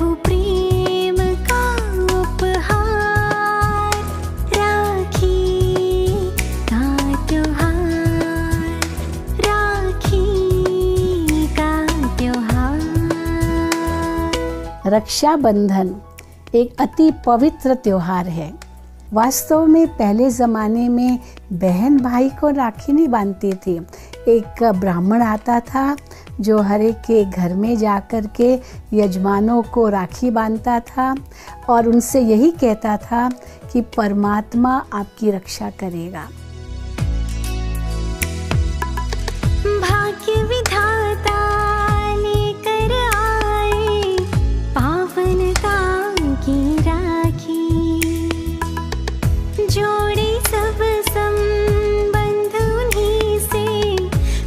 प्रभु प्रेम का उपहार, राखी का त्योहार, राखी का त्योहार। रक्षाबंधन एक अति पवित्र त्योहार है। वास्तव में पहले ज़माने में बहन भाई को राखी नहीं बांधती थी। एक ब्राह्मण आता था जो हर एक के घर में जाकर के यजमानों को राखी बांधता था और उनसे यही कहता था कि परमात्मा आपकी रक्षा करेगा। भाग्य विधाता लेकर आए पावनता की राखी, जोड़े सब संबंध उन्हीं से,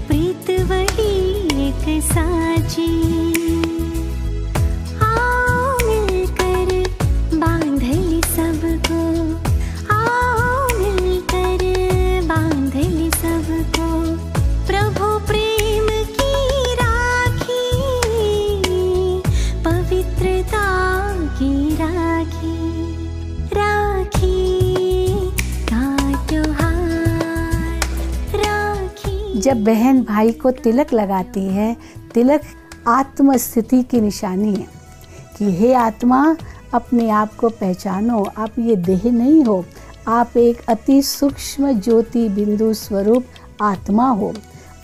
प्रीत वही एक साची। आओ मिलकर बांधले सबको, आओ मिलकर बांधले सबको, प्रभु प्रेम की राखी, पवित्रता की राखी, राखी का त्योहार, राखी। जब बहन भाई को तिलक लगाती है, तिलक आत्म स्थिति की निशानी है कि हे आत्मा, अपने आप को पहचानो, आप ये देह नहीं हो, आप एक अति सूक्ष्म ज्योति बिंदु स्वरूप आत्मा हो।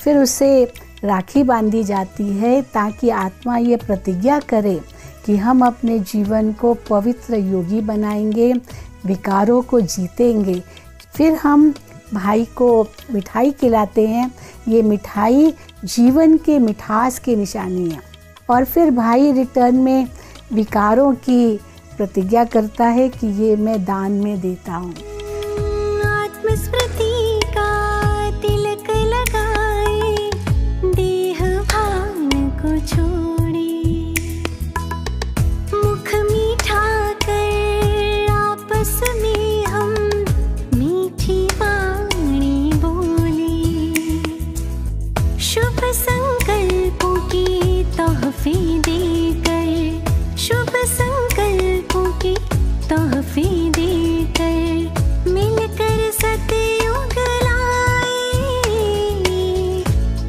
फिर उसे राखी बांधी जाती है ताकि आत्मा ये प्रतिज्ञा करे कि हम अपने जीवन को पवित्र योगी बनाएंगे, विकारों को जीतेंगे। फिर हम भाई को मिठाई खिलाते हैं। ये मिठाई जीवन के मिठास की निशानी है। और फिर भाई रिटर्न में विकारों की प्रतिज्ञा करता है कि ये मैं दान में देता हूँ। आत्मस्मृति का तिलक लगाए, देह भान को छोड़े, मुख मीठा कर आपस में हम मीठी वाणी बोले, शुभ संकल्पों की तोहफे देकर, शुभ संकल्पों की तोहफे देकर, मिलकर सतयुग लाए,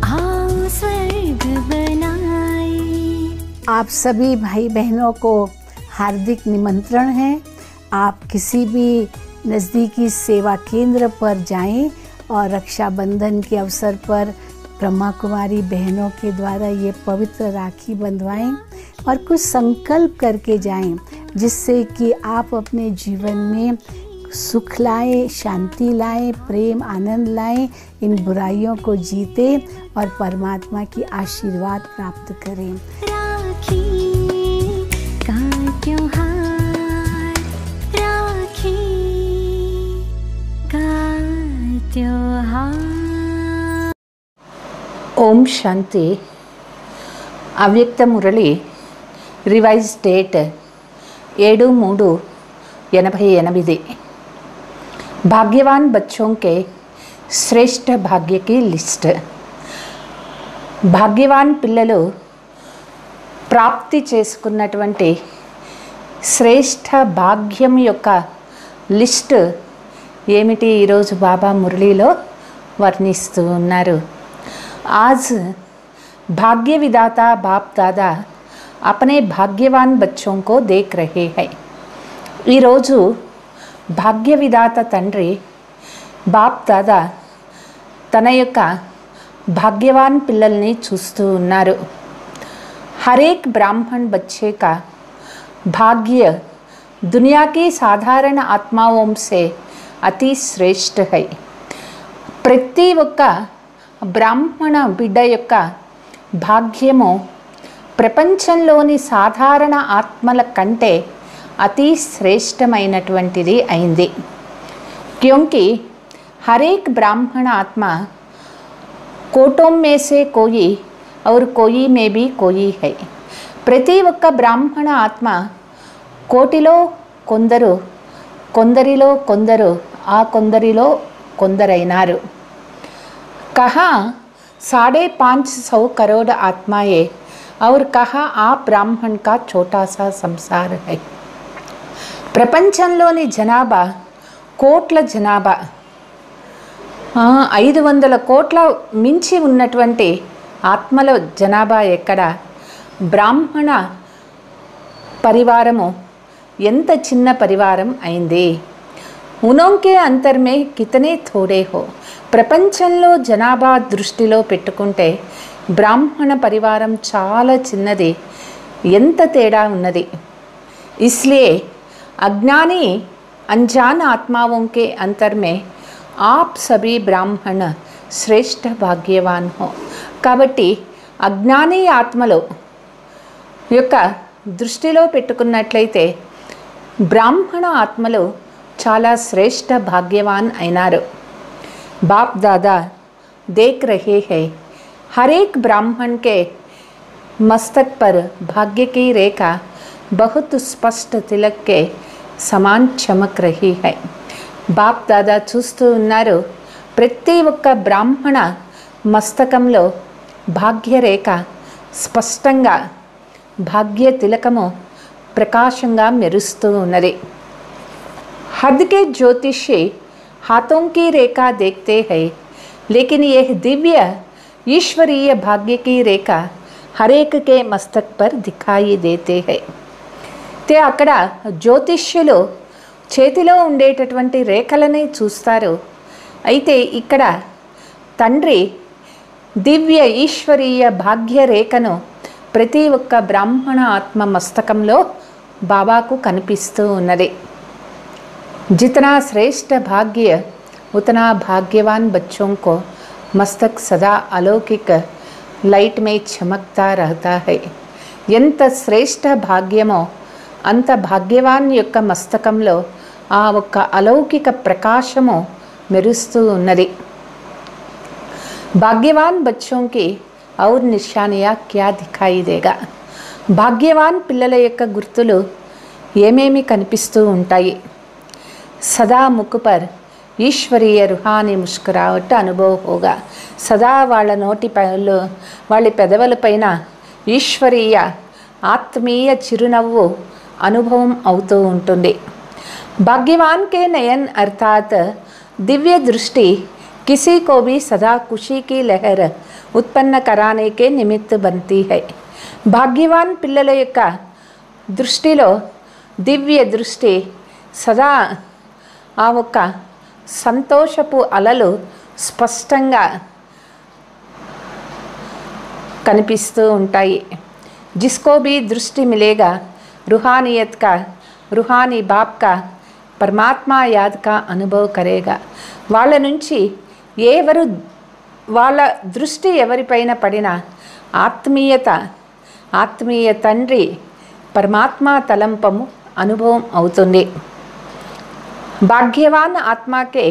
आओ स्वर्ग बनाए। आप सभी भाई बहनों को हार्दिक निमंत्रण है। आप किसी भी नज़दीकी सेवा केंद्र पर जाएं और रक्षाबंधन के अवसर पर ब्रह्मा कुमारी बहनों के द्वारा ये पवित्र राखी बंधवाएं और कुछ संकल्प करके जाएं, जिससे कि आप अपने जीवन में सुख लाएं, शांति लाएं, प्रेम आनंद लाएं, इन बुराइयों को जीतें और परमात्मा की आशीर्वाद प्राप्त करें। राखी का त्योहार, राखी का त्योहार। ओम शांति। अव्यक्त मुरली रिवाइज डेट 7/3/88। भाग्यवान बच्चों के श्रेष्ठ भाग्य की लिस्ट। భాగ్యవాన్ పిల్లలు ప్రాప్తి చేసుకున్నటువంటి శ్రేష్ఠ భాగ్యం యొక్క లిస్ట్ ఏమిటి ఈరోజు బాబా మురళీలో వర్ణిస్తూ ఉన్నారు। आज भाग्य विदाता बाप दादा अपने भाग्यवान बच्चों को देख रहे हैं। ఈ రోజు భాగ్య విదాత తండ్రి బాప్ దాదా తన యొక్క भाग्यवान पिल्लल्नी చూస్తూ ఉన్నారు। हर एक ब्राह्मण बच्चे का भाग्य दुनिया की साधारण आत्माओं से अति श्रेष्ठ है। ప్రతి ఒక్క బ్రాహ్మణ బిడ్డ యొక్క భాగ్యము ప్రపంచంలోని సాధారణ ఆత్మల కంటే అతి శ్రేష్టమైనటువంటిది అయింది। क्योंकि हर एक ब्राह्मण आत्मा कोटों में से कोई और कोई में भी कोई है। ప్రతి ఒక్క బ్రాహ్మణ ఆత్మ కోటిలో కొందరు, కొందరిలో కొందరు, ఆ కొందరిలో కొందరైనారు। कहा 550 करोड़ आत्माएं और कहा आप ब्राह्मण का छोटा सा संसार है। ప్రపంచంలోని జనాభా కోట్ల జనాభా 500 కోట్ల మించి ఉన్నటువంటి ఆత్మల జనాభా ఎక్కడ, బ్రాహ్మణ పరివారము ఎంత చిన్న పరివారం అయింది। ఉనోంకే అంతర్ మే కితనే థోడే హో, ప్రపంచంలో జనాభా దృష్టిలో పెట్టుకుంటే బ్రాహ్మణ పరివారం చాలా చిన్నది, ఎంత తేడా ఉన్నది। ఇస్లియే अज्ञानी अनजान आत्माओं के अंतर में आप सभी ब्राह्मण श्रेष्ठ भाग्यवान हो। కాబట్టి అజ్ఞాని ఆత్మలో యొక్క దృష్టిలో పెట్టుకున్నట్లయితే బ్రాహ్మణ ఆత్మలు చాలా శ్రేష్ఠ భాగ్యవాన్ అయినారు। బాప్ దాదా देख रहे हैं हर एक ब्राह्मण के मस्तक पर भाग्य की रेखा बहुत स्पष्ट तिलक के समान चमक रही है। बाप दादा చూస్తూ ఉన్నారు, ప్రతి ఒక్క బ్రాహ్మణ మస్తకంలో భాగ్యరేఖ స్పష్టంగా భాగ్య తిలకము ప్రకాశంగా మెరుస్తూ ఉన్నది। हद के ज्योतिषी हाथों की रेखा देखते हैं, लेकिन यह दिव्य ईश्वरीय भाग्य की रेखा हर एक के मस्तक पर दिखाई देते हैं। ते అక్కడ జ్యోతిష్యులు చేతిలో ఉండేటటువంటి రేఖలని చూస్తారు, అయితే ఇక్కడ తండ్రి దివ్య ఈశ్వరీయ భాగ్య రేఖను ప్రతి ఒక్క బ్రాహ్మణ ఆత్మ మస్తకంలో బాబాకు కనిపిస్తూ ఉన్నది। जितना श्रेष्ठ भाग्य उतना भाग्यवान बच्चों को मस्तक सदा अलौकिक लाइट में चमकता रहता है। ఎంత శ్రేష్ఠ భాగ్యమో అంత భాగ్యవాన్ యొక్క మస్తకంలో ఆ ఒక్క అలౌకిక ప్రకాశము మెరుస్తూ ఉన్నది। భాగ్యవాన్ బచ్చోं की और निशानियाँ क्या दिखाई देगा, భాగ్యవాన్ పిల్లల యొక్క గుర్తులు ఏమేమి కనిపిస్తూ ఉంటాయి। सदा मुख पर ईश्वरीय रूहानी मुस्कुराहट अनुभव होगा, सदा వాళ్ళ నోటిపైలో వాళ్ళ పెదవులపైన ఈశ్వరీయ ఆత్మీయ చిరునవ్వు అనుభవం అవుతూ ఉంటుంది। भाग्यवान के नयन अर्थात दिव्य दृष्टि किसी को भी सदा खुशी की लहर उत्पन्न कराने के निमित्त बनती है। भाग्यवान పిల్లల యొక్క దృష్టిలో దివ్య దృష్టి సదా ఆ ఒక్క సంతోషపు అలలు స్పష్టంగా కనిపిస్తూ ఉంటాయి। जिसको भी दृष्टि मिलेगा रूहानियत का, रूहानी बाप का, परमात्मा याद का अनुभव करेगा। వాళ్ళ నుంచి వాళ్ళ దృష్టి ఎవరిపైన పడినా ఆత్మీయ తండ్రి పరమాత్మ తలంపము అనుభవం అవుతుంది। भाग्यवान आत्मा के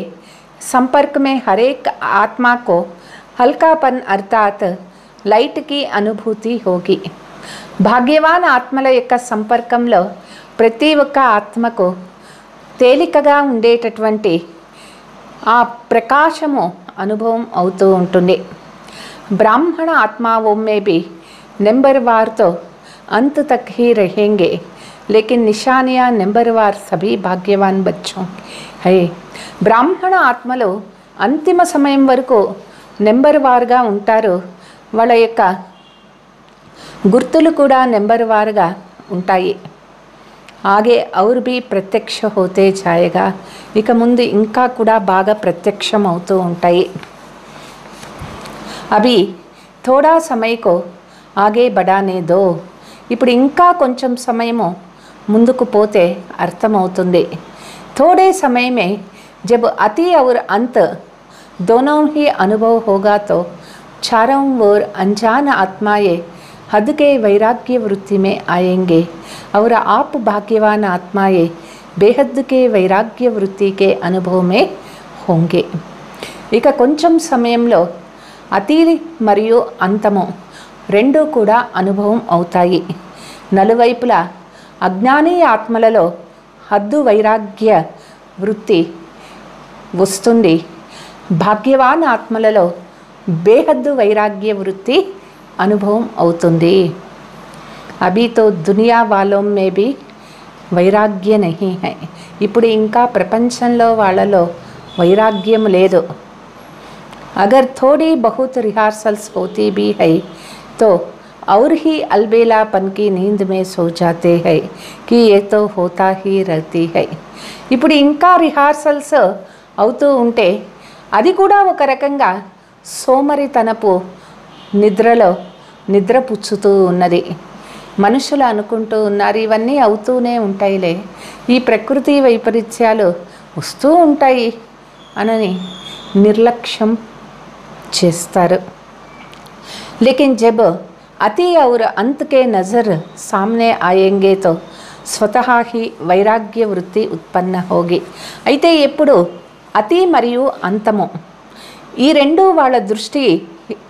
संपर्क में हर एक आत्मा को हल्कापन अर्थात लाइट की अनुभूति होगी। భాగ్యవాన్ ఆత్మల యొక్క సంపర్కంలో ప్రతి ఒక్క ఆత్మకు తేలికగా ఉండేటటువంటి ఆ ప్రకాశము అనుభవం అవుతూ ఉంటుంది। ब्राह्मण आत्माओं में भी नंबरवार तो अंत तक ही रहेंगे, लेकिन निशानियाँ नंबरवार सभी भाग्यवान बच्चों है। బ్రాహ్మణ ఆత్మలు అంతిమ సమయం వరకు నెంబర్వార్గా ఉంటారు, వాళ్ళ యొక్క గుర్తులు కూడా నెంబర్వార్గా ఉంటాయి। ఆగే और भी ప్రత్యక్ష होते जाएगा, ఇక ముందు ఇంకా కూడా బాగా ప్రత్యక్షం అవుతూ ఉంటాయి। అభి थोड़ा समय को आगे बढ़ाने दो, ఇప్పుడు ఇంకా కొంచెం సమయము ముందుకు పోతే అర్థమవుతుంది। थोड़े समय में जब अति और अंत दोनों ही अनुभव होगा तो चारों ओर अनजान आत्माएं हद के वैराग्य वृत्ति में आएंगे और आप भाग्यवान आत्माएं बेहद के वैराग्य वृत्ति के अनुभव में होंगे। ఇక కొంచెం సమయంలో అతి మరియు అంతము రెండు కూడా అనుభవం అవుతాయి। నలువైపులా అజ్ఞాని ఆత్మలలో హద్దు వైరాగ్య వృత్తి వస్తుంది, భాగ్యవాన్ ఆత్మలలో బేహద్దు వైరాగ్య వృత్తి అనుభవం అవుతుంది। अभी तो दुनिया वालों में भी వైరాగ్య नहीं है. ఇప్పుడు ఇంకా ప్రపంచంలో వాళ్ళలో వైరాగ్యం లేదు. अगर थोड़ी बहुत रिहर्सल्स होती भी है तो और ही अलबेलापन की नींद में सो जाते हैं कि ये तो होता ही रहती है. ఇప్పుడు ఇంకా రిహార్సల్స్ అవుతూ ఉంటే అది కూడా ఒక రకంగా సోమరితనపు నిద్రలో నిద్రపుచ్చుతూ ఉన్నది. మనుషులు అనుకుంటూ ఉన్నారు ఇవన్నీ అవుతూనే ఉంటాయిలే, ఈ ప్రకృతి వైపరీత్యాలు వస్తూ ఉంటాయి అని నిర్లక్ష్యం చేస్తారు. लेकिन जब अति और अंत के नज़र सामने आएंगे तो स्वतः ही వైరాగ్య వృత్తి ఉత్పన్న होगी. అయితే ఎప్పుడు అతి మరియు అంతము ఈ రెండు వాళ్ళ దృష్టి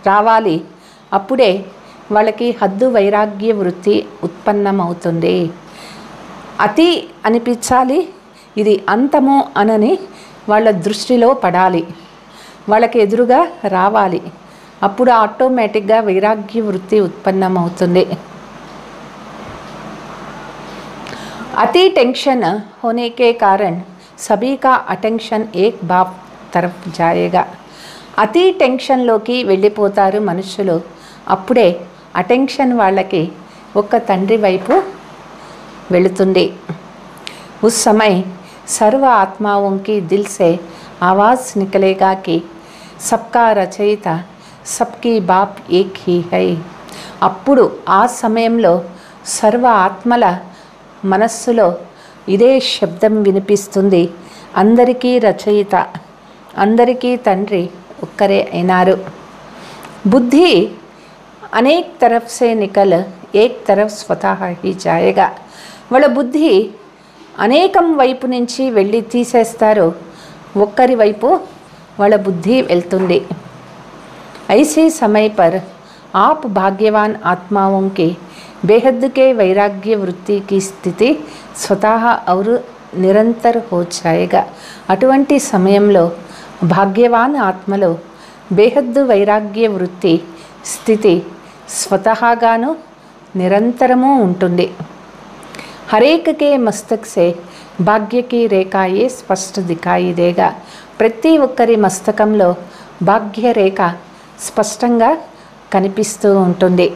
రావాలి, అప్పుడే వాళ్ళకి హద్దు వైరాగ్య వృత్తి ఉత్పన్నమవుతుంది. అతి అనిపించాలి, ఇది అంతము అనని వాళ్ళ దృష్టిలో పడాలి, వాళ్ళకి ఎదురుగా రావాలి, అప్పుడు ఆటోమేటిక్గా వైరాగ్య వృత్తి ఉత్పన్నమవుతుంది. अति टेंशन होने के कारण सभी का अटेंशन एक बाप तरफ जाएगा. అతి టెన్షన్లోకి వెళ్ళిపోతారు మనుషులు, అప్పుడే అటెన్షన్ వాళ్ళకి ఒక్క తండ్రి వైపు వెళుతుంది. उस समय सर्व आत्माओं की दिल से आवाज़ निकलेगा कि सबका रचयिता सबकी बाप एक ही है. అప్పుడు ఆ సమయంలో సర్వ ఆత్మల మనస్సులో ఇదే శబ్దం వినిపిస్తుంది, అందరికీ రచయిత అందరికీ తండ్రి ఒక్కరే అయినారు. బుద్ధి అనేక तरफ से निकल एक तरफ स्वतः ही जाएगा. వాళ్ళ బుద్ధి అనేకం వైపు నుంచి వెళ్ళి తీసేస్తారు, ఒక్కరి వైపు వాళ్ళ బుద్ధి వెళ్తుంది. ऐसे समय पर आप भाग्यवान आत्माओं के बेहद के वैराग्य वृत्ति की स्थिति स्वतः और निरंतर हो जाएगा. అటువంటి సమయంలో భాగ్యవాన్ ఆత్మలో బేహద్దు వైరాగ్య వృత్తి స్థితి స్వతహాగాను నిరంతరము ఉంటుంది. हरेक के मस्तक से भाग्य की रेखा ये स्पष्ट दिखाई देगा. ప్రతి ఒక్కరి మస్తకంలో భాగ్య రేఖ స్పష్టంగా కనిపిస్తూ ఉంటుంది.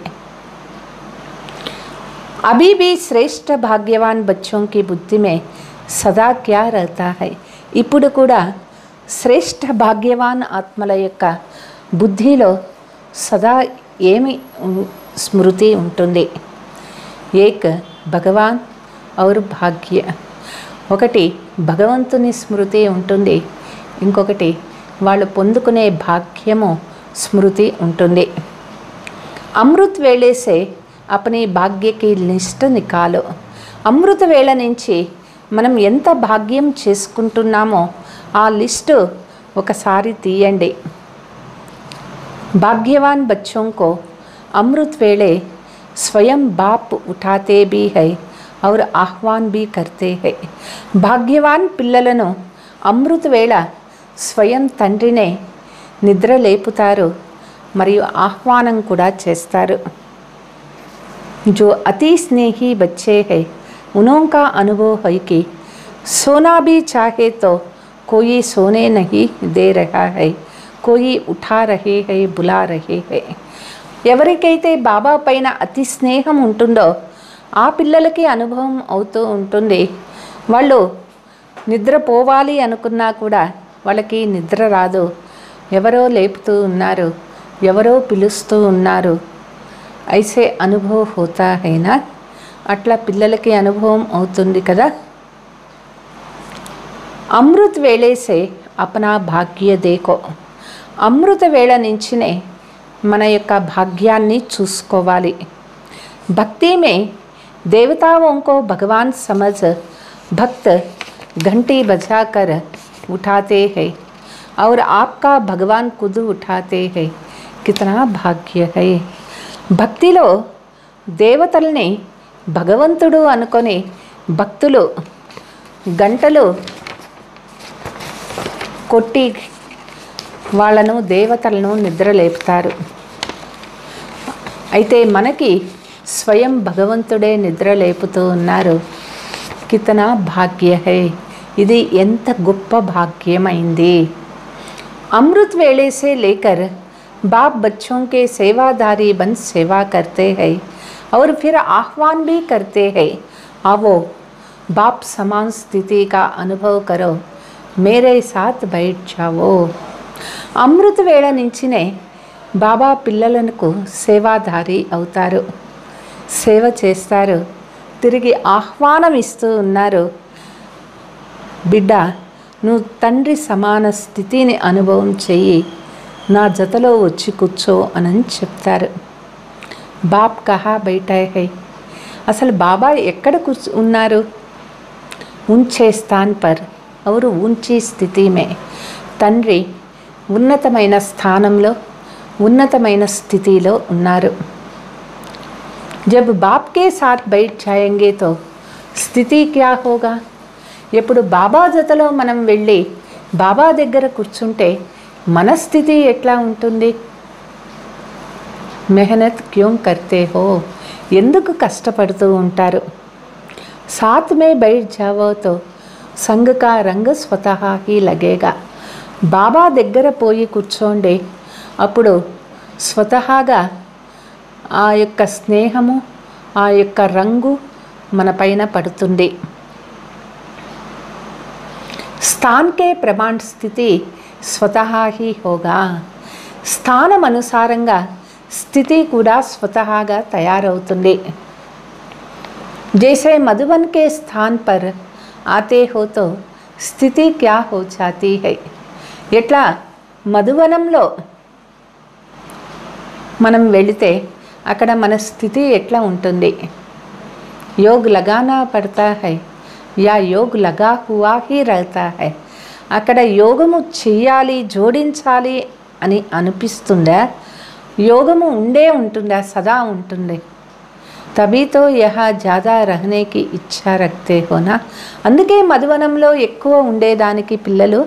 अभी भी श्रेष्ठ भाग्यवान बच्चों की बुद्धि में सदा क्या रहता है. ఇప్పుడు కూడా శ్రేష్ఠ భాగ్యవాన్ ఆత్మల యొక్క బుద్ధిలో సదా ఏమి స్మృతి ఉంటుంది. ఏక్ భగవాన్ और భాగ్య, ఒకటి భగవంతుని స్మృతి ఉంటుంది, ఇంకొకటి వాళ్ళు పొందుకునే భాగ్యము స్మృతి ఉంటుంది. అమృత్ వేళే సే अपनी భాగ్య की లిస్ట్ నికాలో. అమృత వేళ నుంచి మనం ఎంత భాగ్యం చేసుకుంటున్నామో ఆ లిస్టు ఒకసారి తీయండి. भाग्यवान बच्चों को अमृत वेले स्वयं बाप उठाते भी है और आह्वान भी करते हैं. भाग्यवान పిల్లలను అమృత వేళ స్వయం తండ్రినే నిద్ర లేపుతారు మరియు ఆహ్వానం కూడా చేస్తారు. जो अति स्नेही बच्चे हैं उनका अनुभव है कि सोना भी चाहे तो कोई सोने नहीं दे रहा है, कोई उठा रहे है बुला रहे है. ఎవరికైతే బాబా పైన అతి స్నేహం ఉంటుందో ఆ పిల్లలకి అనుభవం అవుతూ ఉంటుంది. వాళ్ళు నిద్రపోవాలి అనుకున్నా కూడా వాళ్ళకి నిద్ర రాదు, ఎవరో లేపుతూ ఉన్నారు, ఎవరో పిలుస్తూ ఉన్నారు. ऐसे अनुभव होता है ना, అట్లా పిల్లలకి అనుభవం అవుతుంది కదా. అమృత్ వేళే సే అపనా భాగ్య దేకో. అమృత వేళ నుంచినే మన యొక్క భాగ్యాన్ని చూసుకోవాలి. భక్తి మే దేవతాओं को भगवान समझ भक्त घंटी बजाकर उठाते हैं और आपका भगवान खुद उठाते हैं, कितना भाग्य है. భక్తిలో దేవతల్ని భగవంతుడు అనుకొని భక్తులు గంటలు కొట్టి వాళ్ళను దేవతలను నిద్రలేపుతారు. అయితే మనకి స్వయం భగవంతుడే నిద్ర లేపుతూ ఉన్నారు. కితనా భాగ్య హై, ఇది ఎంత గొప్ప భాగ్యమైంది. అమృత్ వేళే से लेकर बाप बच्चों के सेवादारी बन सेवा करते हैं और फिर आह्वान भी करते हैं, आओ बाप समान स्थिति का अनुभव करो, मेरे साथ बैठ जाओ. అమృత వేళ నుంచినే బాబా పిల్లలకు సేవాదారి అవుతారు, సేవ చేస్తారు, తిరిగి ఆహ్వానం ఇస్తూ ఉన్నారు. బిడ్డ, నువ్వు తండ్రి సమాన స్థితిని అనుభవం చెయ్యి, నా జతలో వచ్చి కూర్చో అని చెప్తారు. బాప్ కహా బైఠా హై, అసలు బాబా ఎక్కడ ఉన్నారు? ఉంచే స్థాన్ పర్ ఔర్ ఊంచీ స్థితి మే, తండ్రి ఉన్నతమైన స్థానంలో ఉన్నతమైన స్థితిలో ఉన్నారు. జబ్ బాప్ కే సాత్ బైఠ్ జాయేంగే తో స్థితి క్యా హోగా, ఎప్పుడు బాబా జతలో మనం వెళ్ళి బాబా దగ్గర కూర్చుంటే మన స్థితి ఎట్లా ఉంటుంది? మెహనత్ క్యోం కర్తే హో, ఎందుకు కష్టపడుతూ ఉంటారు? సాత్ మే బైఠ్ జావో తో సంగ్ కా రంగ్ స్వతహా హీ లగేగా, బాబా దగ్గర పోయి కూర్చోండి, అప్పుడు స్వతహాగా ఆ యొక్క స్నేహము, ఆ యొక్క రంగు మన పైన పడుతుంది. స్థాన్ కే ప్రమాణ స్థితి స్వతహా హీ హోగా, స్థానం అనుసారంగా స్థితి కూడా స్వతహాగా తయారవుతుంది. జైసే మధుబన్ కే స్థాన్ పర్ ఆతే హో తో స్థితి క్యా హో జాతీ హై, ఎట్లా మధువనంలో మనం వెళితే అక్కడ మన స్థితి ఎట్లా ఉంటుంది? యోగ్ లగానా పడతా హై యా యోగ్ లగా హువా హీ రహతా హై, అక్కడ యోగము చెయ్యాలి, జోడించాలి అని అనిపిస్తుందా? యోగము ఉంటుందా? సదా ఉంటుంది. తబీతో యహా జ్యాదా రహనేకి ఇచ్చా రఖతే హోనా, అందుకే మధువనంలో ఎక్కువ ఉండేదానికి పిల్లలు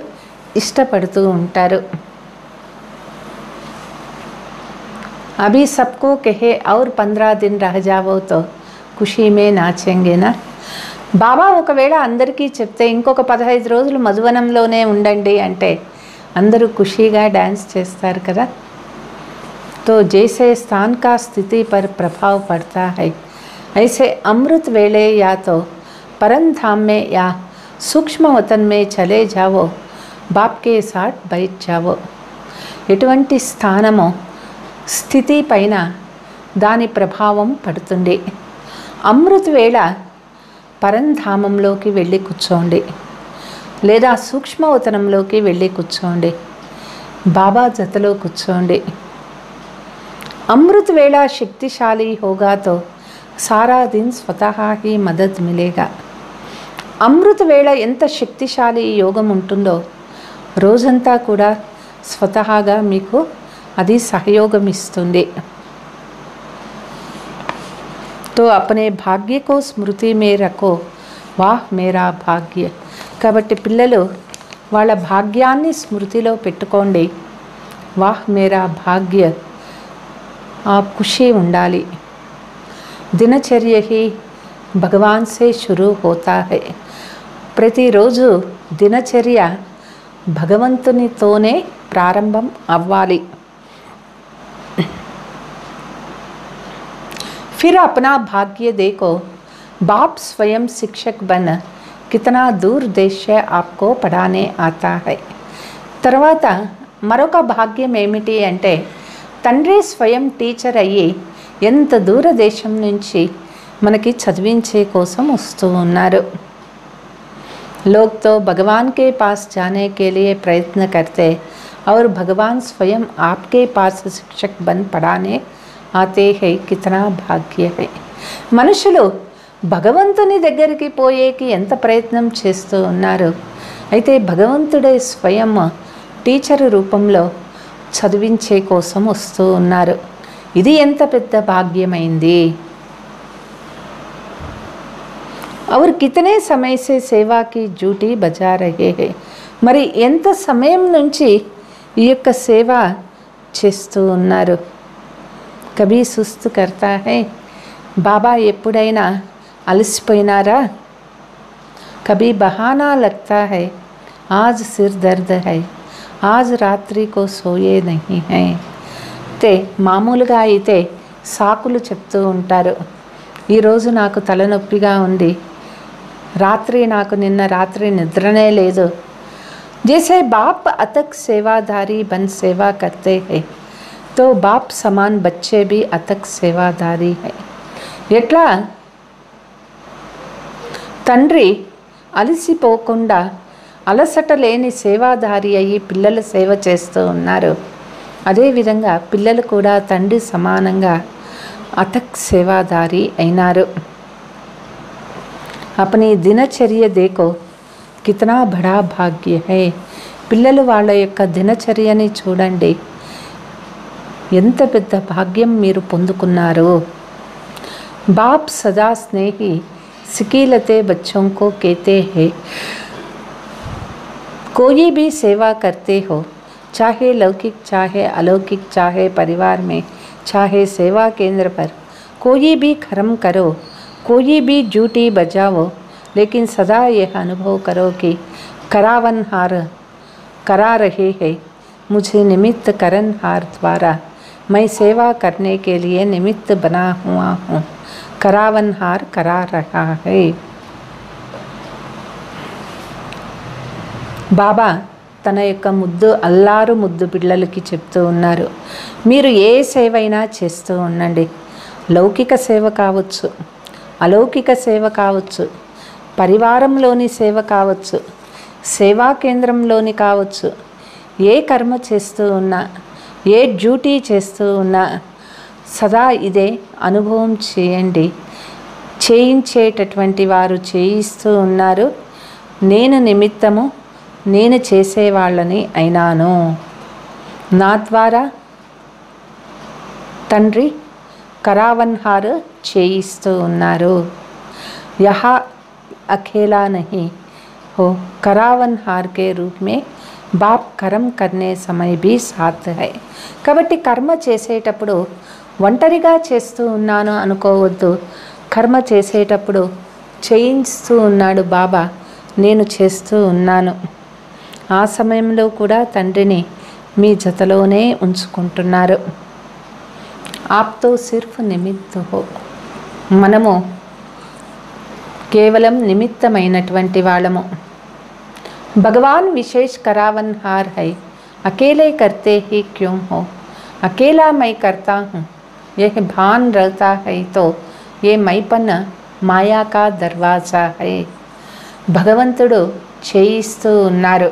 ఇష్టపడుతూ ఉంటారు. అభి సబ్కో కహే ఔర్ 15 दिन రహ జావో తో ఖుషీ మే నాచెంగేనా, బాబా ఒకవేళ అందరికీ చెప్తే ఇంకొక 15 రోజులు మధువనంలోనే ఉండండి అంటే అందరూ ఖుషీగా డ్యాన్స్ చేస్తారు కదా. तो जैसे स्थान का स्थिति पर प्रभाव पड़ता है, ऐसे अमृत वेले या तो परम धाम में या सूक्ष्म वतन में चले जाओ, बाप के साथ बैठ जाओ. ఎటువంటి స్థానమో స్థితి పైన దాని ప్రభావం పడుతుంది. అమృత్ వేళ పరంధామంలోకి వెళ్ళి కూర్చోండి, లేదా సూక్ష్మవతనంలోకి వెళ్ళి కూర్చోండి, బాబా జతలో కూర్చోండి. अमृत वेला शक्तिशाली होगा तो सारा दिन स्वतः ही मदद मिलेगा. అమృత వేళ ఎంత శక్తిశాలి యోగం ఉంటుందో రోజంతా కూడా స్వతహాగా మీకు అది సహయోగం ఇస్తుంది. तो अपने भाग्य को स्मृति में रखो, वाह मेरा भाग्य. కాబట్టి పిల్లలు వాళ్ళ భాగ్యాన్ని స్మృతిలో పెట్టుకోండి. వాహ్ మేరా భాగ్య, ఆ ఖుషి ఉండాలి. దినచర్య హి భగవాన్ సే షురూ హోతా హై, ప్రతిరోజు దినచర్య భగవంతునితోనే ప్రారంభం అవ్వాలి. फिर अपना भाग्य देखो, बाप स्वयं शिक्षक बन कितना दूर देश से आपको पढ़ाने आता है. తర్వాత మరొక భాగ్యం ఏమిటి అంటే తండ్రి స్వయం టీచర్ అయ్యి ఎంత దూర దేశం నుంచి మనకి చదివించే కోసం వస్తూ ఉన్నారు. लोग तो भगवान के पास जाने के लिए प्रयत्न करते और भगवान स्वयं आपके पास शिक्षक बन पढ़ाने आते हैं, कितना भाग्य है. మనుషులు భగవంతుని దగ్గరికి పోయేకి ఎంత ప్రయత్నం చేస్తూ ఉన్నారు, అయితే భగవంతుడే స్వయం టీచర్ రూపంలో చదివించే కోసం వస్తూ ఉన్నారు. ఇది ఎంత పెద్ద భాగ్యమైంది. और कितने समय से सेवा की ड्यूटी बजा रहे हैं, మరి ఎంత సమయం నుంచి ఈ యొక్క సేవ చేస్తూ ఉన్నారు. కభీ సుస్త్ కర్తా హై బాబా ఎప్పుడైనా అలసిపోయినారా? కభీ బహానా లగ్తా హై, ఆజ్ సిర్ దర్ద్ హై, ఆజ్ రాత్రి కో సోయే నహీ హై. అయితే మామూలుగా అయితే సాకులు చెప్తూ ఉంటారు. ఈరోజు నాకు తలనొప్పిగా ఉంది, నిన్న రాత్రి నిద్రనే లేదు. जैसे बाप अथक सेवाधारी बन सेवा करते हैं तो बाप समान बच्चे भी अथक सेवाधारी है. ఎట్లా తండ్రి అలసిపోకుండా అలసట లేని సేవాధారి అయ్యి పిల్లల సేవ చేస్తూ ఉన్నారు. అదేవిధంగా పిల్లలు కూడా తండ్రి సమానంగా అథక్ సేవాధారి అయినారు. अपनी దినచర్య देखो కితనా బడా భాగ్య హై. పిల్లలు వాళ్ళ యొక్క దినచర్యని చూడండి, ఎంత పెద్ద భాగ్యం మీరు పొందుకున్నారు. బాప్ సదా స్నేహి సికీలతే బచ్చోं को कहते हैं कोई भी सेवा करते हो, चाहे लौकिक चाहे अलौकिक, चाहे परिवार में चाहे सेवा केंद्र पर, कोई भी कर्म करो, कोई भी ड्यूटी बजाओ, लेकिन सदा यह अनुभव करो कि करावनहार करा रहे हैं मुझे निमित्त करनहार द्वारा. मैं सेवा करने के लिए निमित्त बना हुआ हूँ, करावनहार करा रहा है. బాబా తన యొక్క అల్లారు ముద్దు పిల్లలకి చెప్తూ ఉన్నారు, మీరు ఏ సేవ అయినా చేస్తూ ఉండండి. లౌకిక సేవ కావచ్చు, అలౌకిక సేవ కావచ్చు, పరివారంలోని సేవ కావచ్చు, సేవా కేంద్రంలోని కావచ్చు, ఏ కర్మ చేస్తూ ఉన్నా, ఏ డ్యూటీ చేస్తూ ఉన్నా సదా ఇదే అనుభవం చేయండి. చేయించేటటువంటి వారు చేయిస్తూ ఉన్నారు, నేను నిమిత్తము, నేను చేసేవాళ్ళని అయినాను. నా ద్వారా తండ్రి కరావన్హార్ చేయిస్తూ ఉన్నారు. యహా अकेला नहीं हो, करावनहार के रूप में बाप कर्म करने समय भी साथ है. కాబట్టి కర్మ చేసేటప్పుడు ఒంటరిగా చేస్తూ ఉన్నాను అనుకోవద్దు. కర్మ చేసేటప్పుడు చేయిస్తూ ఉన్నాడు బాబా, నేను చేస్తూ ఉన్నాను. ఆ సమయంలో కూడా తండ్రిని మీ జతలోనే ఉంచుకుంటున్నారు. ఆప్తో సిర్ఫ్ నిమిత్త హో, మనము కేవలం నిమిత్తమైనటువంటి వాళ్ళము. భగవాన్ విశేష్ करावनहार है, अकेले करते ही क्यों हो, अकेला मैं करता हूँ, यह भान रहता है तो ये मैपन మాయా కా దర్వాజా హై. భగవంతుడు చేయిస్తూ ఉన్నారు.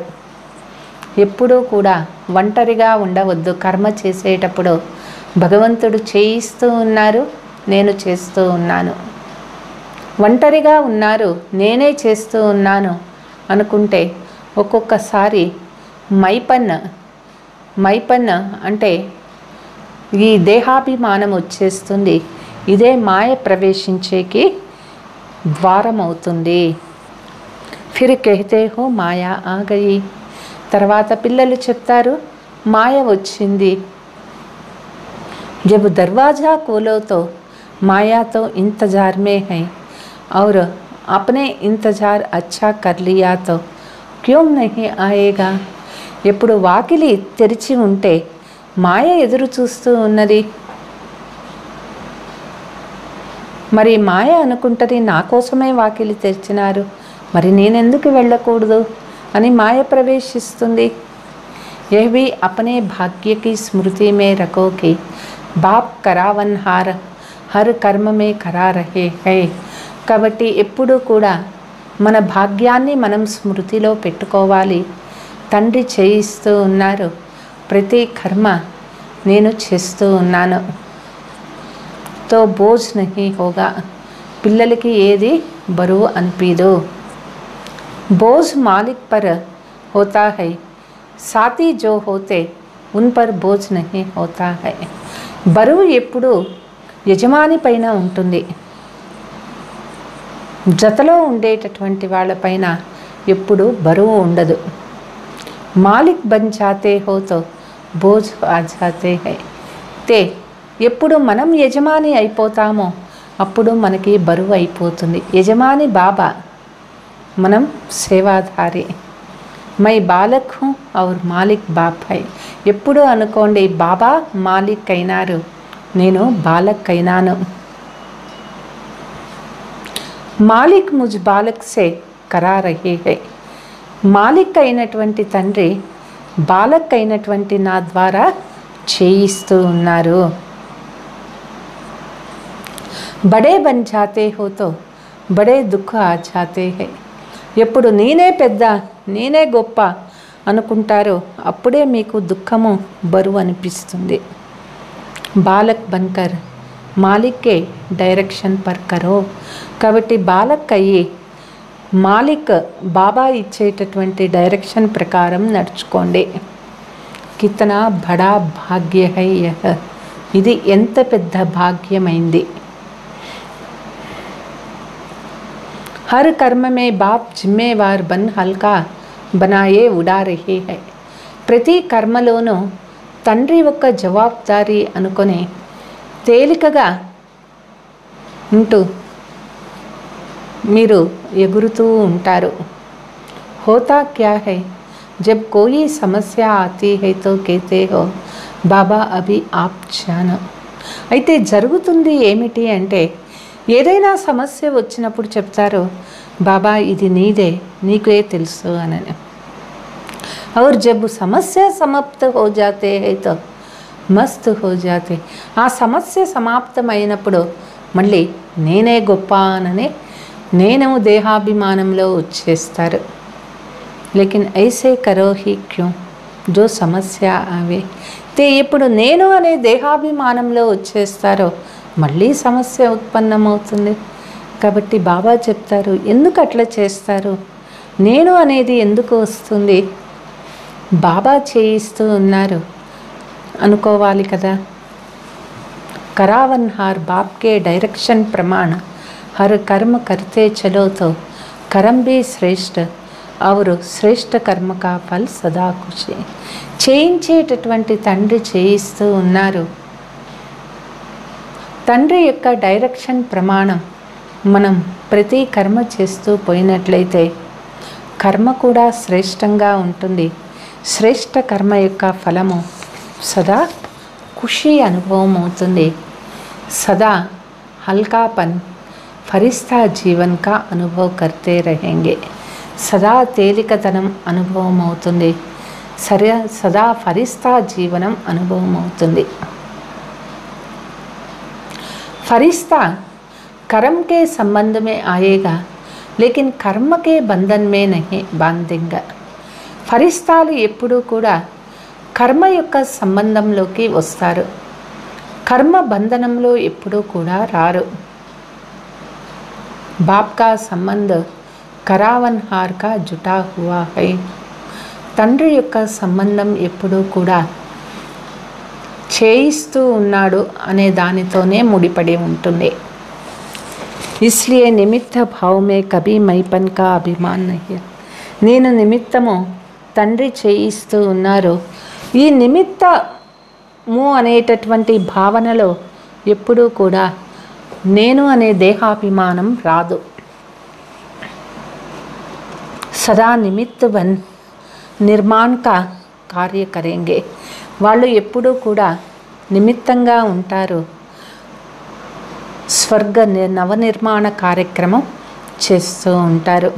ఎప్పుడూ కూడా ఒంటరిగా ఉండవద్దు. కర్మ చేసేటప్పుడు భగవంతుడు చేయిస్తూ ఉన్నారు, నేను చేస్తూ ఉన్నాను. ఒంటరిగా ఉన్నారు, నేనే చేస్తూ ఉన్నాను అనుకుంటే ఒక్కొక్కసారి మైపన్న అంటే ఈ దేహాభిమానం వచ్చేస్తుంది. ఇదే మాయ ప్రవేశించేకి ద్వారం అవుతుంది. ఫిర్ కెహతే హో మాయా ఆ గయి. తర్వాత పిల్లలు చెప్తారు, మాయ వచ్చింది. జబ్ దర్వాజా కోలో తో మాయా తో ఇంతజార్ మే హై और अपने इंतजार अच्छा कर लिया तो क्यों नहीं आएगा. ఎప్పుడు వాకిలి తెరిచి ఉంటే మాయ ఎదురు చూస్తూ ఉన్నది. మరి మాయ అనుకుంటది నా కోసమే వాకిలి తెరిచినారు, మరి నేనెందుకు వెళ్ళకూడదు అని మాయ ప్రవేశిస్తుంది. यह भी अपने भाग्य की स्मृति में रखो कि बाप करावनहार हर कर्म में करा रहे हैं. కాబట్టి ఎప్పుడూ కూడా మన భాగ్యాన్ని మనం స్మృతిలో పెట్టుకోవాలి. తండ్రి చేయిస్తూ ఉన్నారు, ప్రతి కర్మ నేను చేస్తూ ఉన్నాను. తో బోజ్ నహీ హోగా, పిల్లలకి ఏది బరువు అనిపించదు. బోజ్ మాలిక్ పర్ హోతా హై, సాథీ జో హోతే ఉన్ పర్ బోజ్ నహీ హోతా హై. బరువు ఎప్పుడు యజమాని పైన ఉంటుంది, జతలో ఉండేటటువంటి వాళ్ళపైన ఎప్పుడు బరువు ఉండదు. మాలిక్ బన్ జాతే హో తో బోజ్ ఆ జాతే హై. తే ఎప్పుడు మనం యజమాని అయిపోతామో అప్పుడు మనకి బరువు అయిపోతుంది. యజమాని బాబా, మనం సేవాధారి. మై బాలక్ హూ ఔర్ మాలిక్ బాప్ హై. ఎప్పుడు అనుకోండి, బాబా మాలిక్ అయినారు, నేను బాలక్ అయినాను. మాలిక్ ముజ్ బాలక్ సే కరా రహీ హై. మాలిక్ అయినటువంటి తండ్రి బాలక్ అయినటువంటి నా ద్వారా చేయిస్తూ ఉన్నారు. బడే బన్ జాతే హో తో బడే దుఃఖ ఆ జాతే హై. ఎప్పుడు నేనే పెద్ద, నేనే గొప్ప అనుకుంటారో అప్పుడే మీకు దుఃఖము బరువు అనిపిస్తుంది. బాలక్ బన్కర్ మాలిక్కే డైరెక్షన్ పర్ కరో. కాబట్టి బాలక్ అయ్యి మాలిక్ బాబా ఇచ్చేటటువంటి డైరెక్షన్ ప్రకారం నడుచుకోండి. కితనా బడా భాగ్య హై యహ. ఇది ఎంత పెద్ద భాగ్యమైంది. హర్ కర్మ మే బాప్ జిమ్మేవార్ బన్ హల్కా బనాయే ఉడా రహీ హై. ప్రతి కర్మలోనూ తండ్రి ఒక జవాబుదారీ అనుకొని తేలికగా ఉంటూ మీరు ఎగురుతూ ఉంటారు. హోతా క్యా హై జబ్ కోయి సమస్య ఆతీ హై తో కేతే హో బాబా అభి ఆప్ జానో. అయితే జరుగుతుంది ఏమిటి అంటే, ఏదైనా సమస్య వచ్చినప్పుడు చెప్తారు, బాబా ఇది నీదే, నీకే తెలుసు అని. और जब సమస్య సమాప్త హో జాతే హై తో మస్త్ హో జాతే. ఆ సమస్య సమాప్తమైనప్పుడు మళ్ళీ నేనే గొప్ప అననే నేను దేహాభిమానంలో వచ్చేస్తారు. లేకిన్ ఐసే కరో హీ క్యూ జో సమస్య ఆవే. తే ఎప్పుడు నేను అనే దేహాభిమానంలో వచ్చేస్తారో మళ్ళీ సమస్య ఉత్పన్నమవుతుంది. కాబట్టి బాబా చెప్తారు, ఎందుకు అట్లా చేస్తారు, నేను అనేది ఎందుకు వస్తుంది, బాబా చేయిస్తూ ఉన్నారు అనుకోవాలి కదా. करावन हार बाप के डायरेक्शन प्रमाण हर कर्म करते चलो तो कर्म भी श्रेष्ठ और శ్రేష్ఠ కర్మ కా ఫల్ సదా ఖుషి. చేయించేటటువంటి తండ్రి చేయిస్తూ ఉన్నారు. తండ్రి యొక్క డైరెక్షన్ ప్రమాణం మనం ప్రతి కర్మ చేస్తూ పోయినట్లయితే కర్మ కూడా శ్రేష్టంగా ఉంటుంది. శ్రేష్ఠ కర్మ యొక్క ఫలము సదా ఖుషి అనుభవం అవుతుంది. सदा हल्कापन फरिश्ता जीवन का अनुभव करते रहेंगे. सदा తేలికతనం అనుభవం అవుతుంది. సదా ఫరిస్తా జీవనం అనుభవం అవుతుంది. फरिश्ता कर्म के संबंध में आएगा लेकिन कर्म के बंधन में नहीं बांधेगा. ఫరిస్తాలు ఎప్పుడూ కూడా కర్మ యొక్క సంబంధంలోకి వస్తారు, కర్మ బంధనంలో ఎప్పుడూ కూడా రారు. బాప్ కా సంబంధ కరావన్ హార్ కా జుటా హువా హై. తండ్రి యొక్క సంబంధం ఎప్పుడూ కూడా చేయిస్తూ ఉన్నాడు అనే దానితోనే ముడిపడి ఉంటుంది. ఇస్లియే నిమిత్త భావమే కభీ మైపన్ కా అభిమాన్ నహీ. నేను నిమిత్తము, తండ్రి చేయిస్తూ ఉన్నారు, ఈ నిమిత్తము అనేటటువంటి భావనలో ఎప్పుడూ కూడా నేను అనే దేహాభిమానం రాదు. సదా నిమిత్త బన్ నిర్మాణ్ కా కార్య కరేంగే. వాళ్ళు ఎప్పుడూ కూడా నిమిత్తంగా ఉంటారు, స్వర్గ నవనిర్మాణ కార్యక్రమం చేస్తూ ఉంటారు.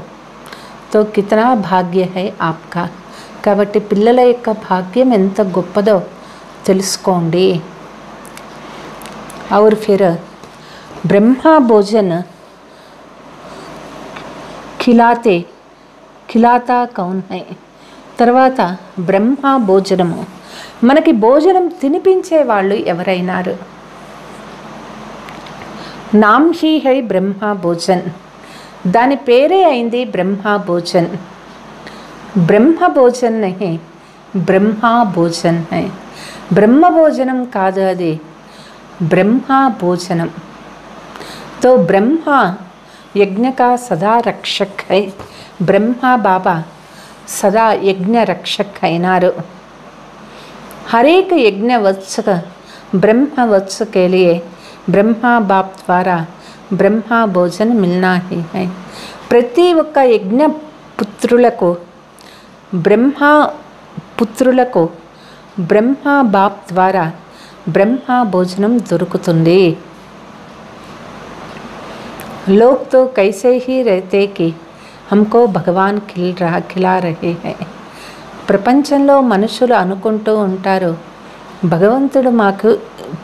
తో కితనా భాగ్య హై ఆప్కా. కాబట్టి పిల్లల యొక్క భాగ్యం ఎంత గొప్పదో తెలుసుకోండి. और फिर ब्रह्मा भोजन खिलाता कौन है. తర్వాత బ్రహ్మ భోజనము, మనకి భోజనం తినిపించే వాళ్ళు ఎవరైనారు. నామ్ హీ హై బ్రహ్మ భోజన్. దాని పేరే అయింది బ్రహ్మ భోజన్. బ్రహ్మ భోజన్ నహీ బ్రహ్మా భోజన్ హై. బ్రహ్మ భోజనం కాదు, అది బ్రహ్మా భోజనం. తో బ్రహ్మ యజ్ఞ కా సదా రక్షక్ హై. బ్రహ్మ బాబా సదా యజ్ఞ రక్షక్ అయినారు. हरेक यज्ञ वत्स ब्रह्म वत्स के लिए ब्रह्मा बाप द्वारा బ్రహ్మ భోజన్ మిల్నా హీ హై. ప్రతి ఒక్క యజ్ఞ పుత్రులకు బ్రహ్మ బాప్ ద్వారా బ్రహ్మ భోజనం దొరుకుతుంది. लोग तो कैसे ही रहते कि हमको भगवान खिला रहे हैं. ప్రపంచంలో మనుషులు అనుకుంటూ ఉంటారు భగవంతుడు మాకు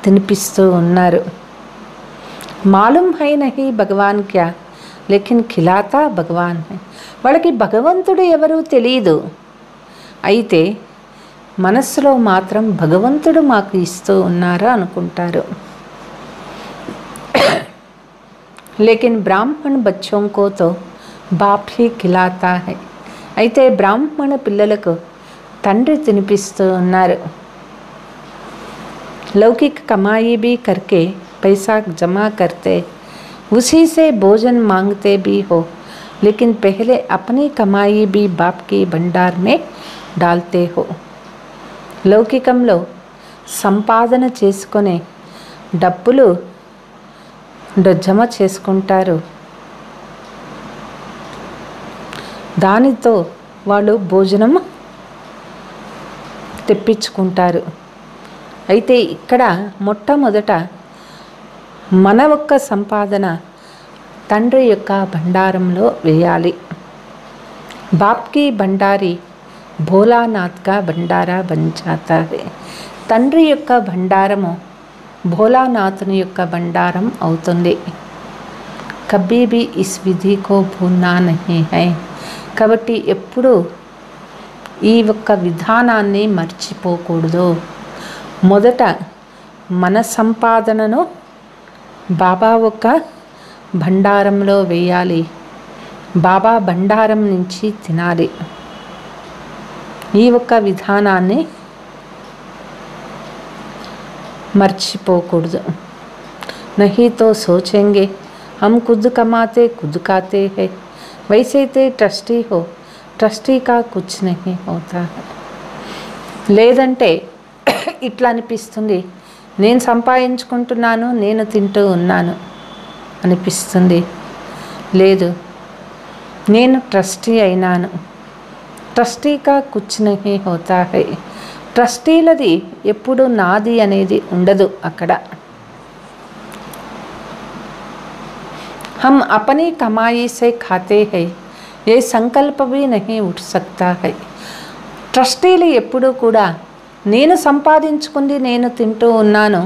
తినిపిస్తూ ఉన్నారు. మాలూమ్ హై నహీ భగవాన్ క్యా లేకిన్ ఖిలాతా భగవాన్ హై. వాళ్ళకి భగవంతుడు ఎవరు తెలియదు, అయితే మనస్సులో మాత్రం భగవంతుడు మాకు ఇస్తూ ఉన్నారు అనుకుంటారు. लेकिन ब्राह्मण बच्चों को तो बाप ही खिलाता है. అయితే బ్రాహ్మణ పిల్లలకు తండ్రి తినిపిస్తూ ఉన్నారు. लौकिक कमाई भी करके पैसा जमा करते, उसी से भोजन मांगते भी हो, लेकिन पहले अपनी कमाई भी बाप की भंडार में डालते हो. లౌకికంలో సంపాదన చేసుకునే డబ్బులు జమ చేసుకుంటారు, దానితో వాళ్ళు భోజనం తెప్పించుకుంటారు. అయితే ఇక్కడ మొట్టమొదట మన ఒక్క సంపాదన తండ్రి యొక్క భండారంలో వేయాలి. బాప్కి భండారి భోలానాథ్గా భండారా బన్ జాతా హై. తండ్రి యొక్క భండారము భోలానాథుని యొక్క భండారం అవుతుంది. కభీ భీ ఇస్ విధి కో భూల్నా నహీ హై. కాబట్టి ఎప్పుడు ఈ ఒక్క విధానాన్ని మర్చిపోకూడదు. మొదట మన సంపాదనను బాబా ఒక భండారంలో వేయాలి, బాబా భండారం నుంచి తినాలి. ఈ ఒక్క విధానాన్ని మర్చిపోకూడదు. नहीं तो सोचेंगे हम खुद कमाते खुद खाते हैं, वैसे तो ट्रस्टी हो, ट्रस्टी का कुछ नहीं होता है. లేదంటే ఇట్లా అనిపిస్తుంది, నేను సంపాదించుకుంటున్నాను, నేను తింటూ ఉన్నాను అనిపిస్తుంది. లేదు, నేను ట్రస్టీ అయినాను. ట్రస్టీకా కుచ్ నహీ హోతా హై. ట్రస్టీలది ఎప్పుడు నాది అనేది ఉండదు అక్కడ. हम अपनी कमाई से खाते हैं, ये संकल्प भी नहीं उठ सकता है. ట్రస్టీలు ఎప్పుడు కూడా నేను సంపాదించుకుంది నేను తింటూ ఉన్నాను,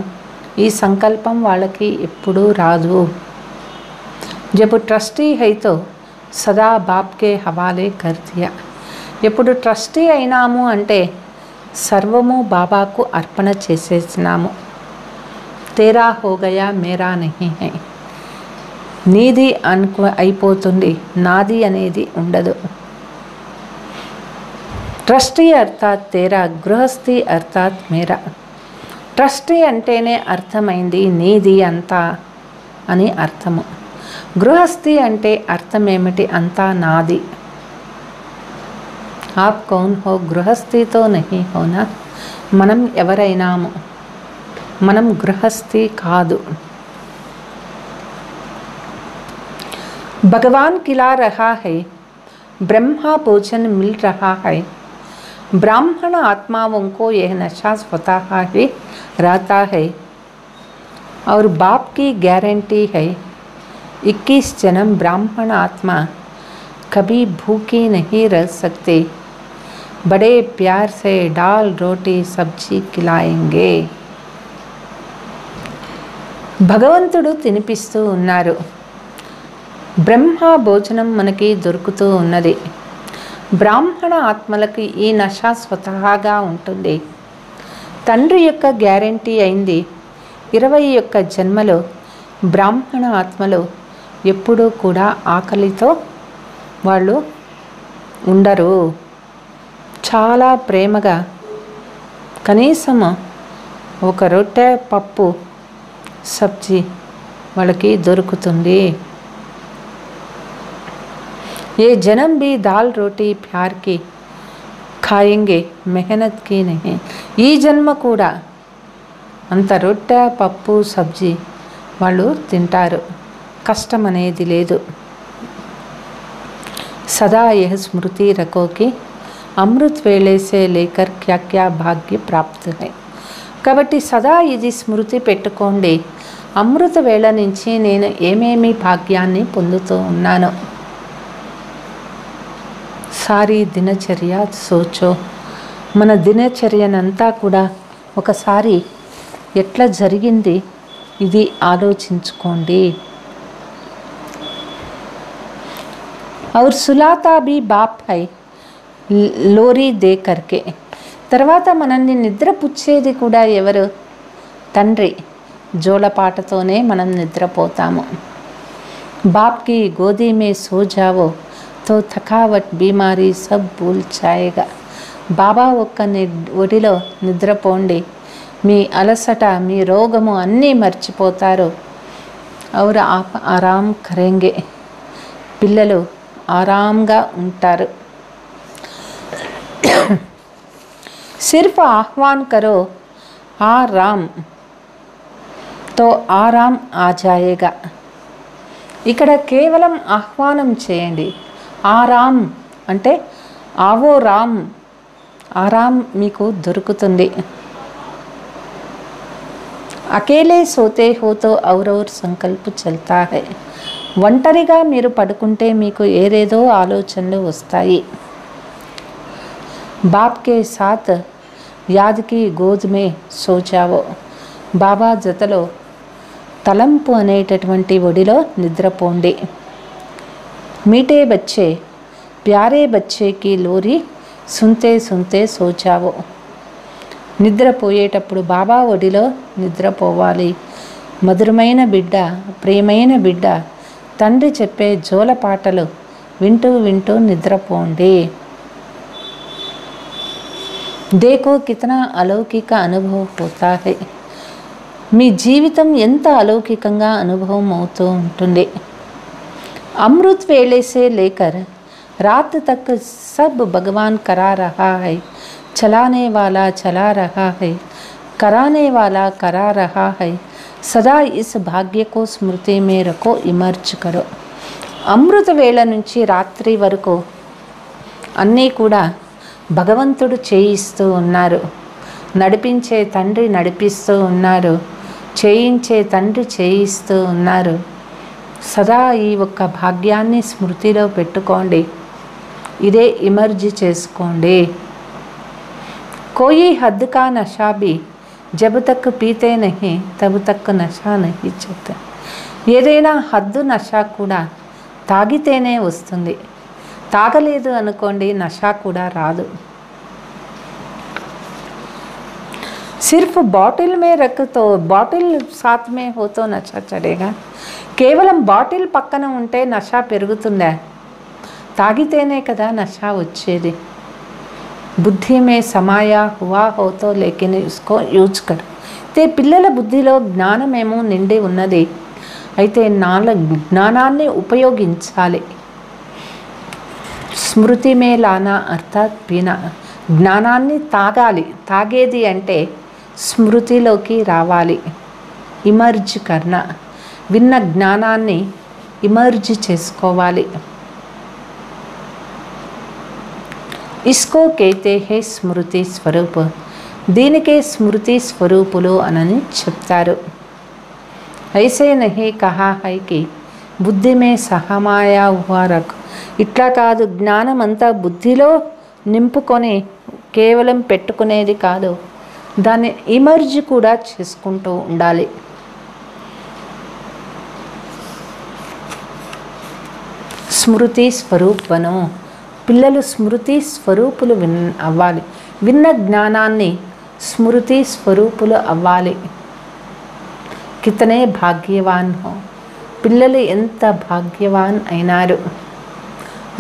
ఈ సంకల్పం వాళ్ళకి ఎప్పుడూ రాదు. जब ट्रस्टी है तो सदा बाप के हवाले कर दिया. ఎప్పుడు ట్రస్టీ అయినాము అంటే సర్వము బాబాకు అర్పణ చేసేసినాము. తేరా హో గయా మేరా నహీ హై. నీది అయిపోతుంది, నాది అనేది ఉండదు. ట్రస్టీ అర్థాత్ తేరా, గృహస్థి అర్థాత్ మేరా. ట్రస్టీ అంటేనే అర్థమైంది నీది అంతా అని అర్థము. గృహస్థి అంటే అర్థం ఏమిటి? అంతా నాది. ఆప్ కౌన్ హో, గృహస్థితో నహీ హోనా. మనం ఎవరైనాము, మనం గృహస్థి కాదు. भगवान खिला रहा है, ब्रह्मा भोजन मिल रहा है. ब्राह्मण आत्माओं को यह नशा स्वतः ही रहता है और बाप की गारंटी है 21 जन्म ब्राह्मण आत्मा कभी भूखी नहीं रह सकते. बड़े प्यार से दाल रोटी सब्जी खिलाएंगे. భగవంతుడు తినిపిస్తూ ఉన్నారు. బ్రహ్మ భోజనం మనకి దొరుకుతూ ఉన్నది. బ్రాహ్మణ ఆత్మలకి ఈ నశ స్వతహాగా ఉంటుంది. తండ్రి యొక్క గ్యారంటీ అయింది 21 జన్మలో బ్రాహ్మణ ఆత్మలు ఎప్పుడూ కూడా ఆకలితో వాళ్ళు ఉండరు. చాలా ప్రేమగా కనీసం ఒక రొట్టె పప్పు సబ్జీ వాళ్ళకి దొరుకుతుంది. ये जन्म भी दाल रोटी प्यार की खाएंगे, मेहनत की नहीं. ఈ జన్మ కూడా అంత రొట్టె పప్పు సబ్జీ వాళ్ళు తింటారు, కష్టం అనేది లేదు. సదా యహ స్మృతి రఖో కి అమృత్ వేళే సే లేకర్ క్యా క్యా భాగ్య ప్రాప్త్ హై. కాబట్టి సదా ఇది స్మృతి పెట్టుకోండి, అమృత వేళ నుంచి నేను ఏమేమి భాగ్యాన్ని పొందుతూ ఉన్నాను. సారీ దినచర్య సోచో, మన దినచర్యనంతా కూడా ఒకసారి ఎట్లా జరిగింది ఇది ఆలోచించుకోండి. और सुलाता भी बाप है లోరీ దే కర్కే. తర్వాత మనల్ని నిద్రపుచ్చేది కూడా ఎవరు? తండ్రి. జోలపాటతోనే మనం నిద్రపోతాము. బాప్కి గోదీ మే సో జావో తో థకావట్ బీమారీ సబ్ భూల్ జాయేగా. బాబా ఒక్క ఒడిలో నిద్రపోండి, మీ అలసట మీ రోగము అన్నీ మర్చిపోతారు. ఔర్ ఆప్ ఆరామ్ కరేంగే. పిల్లలు ఆరాంగా ఉంటారు. సిర్ఫ్ ఆహ్వాన్ కరో ఆరామ్ తో ఆరామ్ ఆ జాయేగా. ఇక్కడ కేవలం ఆహ్వానం చేయండి. ఆరామ్ అంటే ఆవో రామ్, ఆరామ్ మీకు దొరుకుతుంది. అకేలే సోతే హో తో ఔర్ సంకల్ప్ చల్తా హై. ఒంటరిగా మీరు పడుకుంటే మీకు ఏదేదో ఆలోచనలు వస్తాయి. బాప్కే సాత్ యాద్కి గోద్ మే సోచావో. బాబా జతలో తలంపు అనేటటువంటి ఒడిలో నిద్రపోండి. మీటే బచ్చే ప్యారే బచ్చేకి లోరీ సుంతే సుంతే సోచావో. నిద్రపోయేటప్పుడు బాబా ఒడిలో నిద్రపోవాలి. మధురమైన బిడ్డ, ప్రేమైన బిడ్డ తండ్రి చెప్పే జోలపాటలు వింటూ వింటూ నిద్రపోండి. దేఖో కితనా అలౌకిక అనుభవం హోతా హై. మీ జీవితం ఎంత అలౌకికంగా అనుభవం అవుతూ ఉంటుంది. అమృత్ వేళే సే లేకర్ రాత్ తక్ సబ్ భగవాన్ కరా రహా హై. చలానే వాలా చలా రహా హై, कराने वाला करा रहा है. సదా ఇస్ భాగ్యకో స్మృతి మేరకు ఇమర్జ్ కరో. అమృత వేళ నుంచి రాత్రి వరకు అన్నీ కూడా భగవంతుడు చేయిస్తూ ఉన్నారు. నడిపించే తండ్రి నడిపిస్తూ ఉన్నారు, చేయించే తండ్రి చేయిస్తూ ఉన్నారు. సదా ఈ ఒక్క భాగ్యాన్ని స్మృతిలో పెట్టుకోండి, ఇదే ఇమర్జ్ చేసుకోండి. కోయి హద్ కా నషా భీ జబ్ తక్ పీతే నహీ తబ్ తక్ నషా నహీ చతే. ఏదైనా హద్దు నషా కూడా తాగితేనే వస్తుంది, తాగలేదు అనుకోండి నషా కూడా రాదు. सिर्फ బాటిల్ మే రఖ్ తో బాటిల్ సాత్ మే హో తో నషా చడేగా. కేవలం బాటిల్ పక్కన ఉంటే నషా పెరుగుతుందా? తాగితేనే కదా నషా వచ్చేది. బుద్ధి మే సమాయా హువా హో తో లేకిన్ ఇస్కో యూజ్ కర్. అయితే పిల్లల బుద్ధిలో జ్ఞానమేమో నిండి ఉన్నది, అయితే జ్ఞానాన్ని ఉపయోగించాలి. స్మృతి మే లానా అర్థాత్ పీనా. జ్ఞానాన్ని తాగాలి. తాగేది అంటే స్మృతిలోకి రావాలి. ఇమర్జ్ కర్ణ, విన్న జ్ఞానాన్ని ఇమర్జ్ చేసుకోవాలి. ఇస్కో కైతే హే స్మృతి స్వరూప్. దీనికే స్మృతి స్వరూపులు అని చెప్తారు. ఐసే నహీ కహా హై కి బుద్ధి మే సహమాయా హువా రఖ్. ఇట్లా కాదు, జ్ఞానం అంతా బుద్ధిలో నింపుకొని కేవలం పెట్టుకునేది కాదు, దాన్ని ఇమర్జ్ కూడా చేసుకుంటూ ఉండాలి. స్మృతి స్వరూపను. పిల్లలు స్మృతి స్వరూపులు అవ్వాలి. విన్న జ్ఞానాన్ని స్మృతి స్వరూపులు అవ్వాలి. కితనే భాగ్యవాన్ హో. పిల్లలు ఎంత భాగ్యవాన్ అయినారు.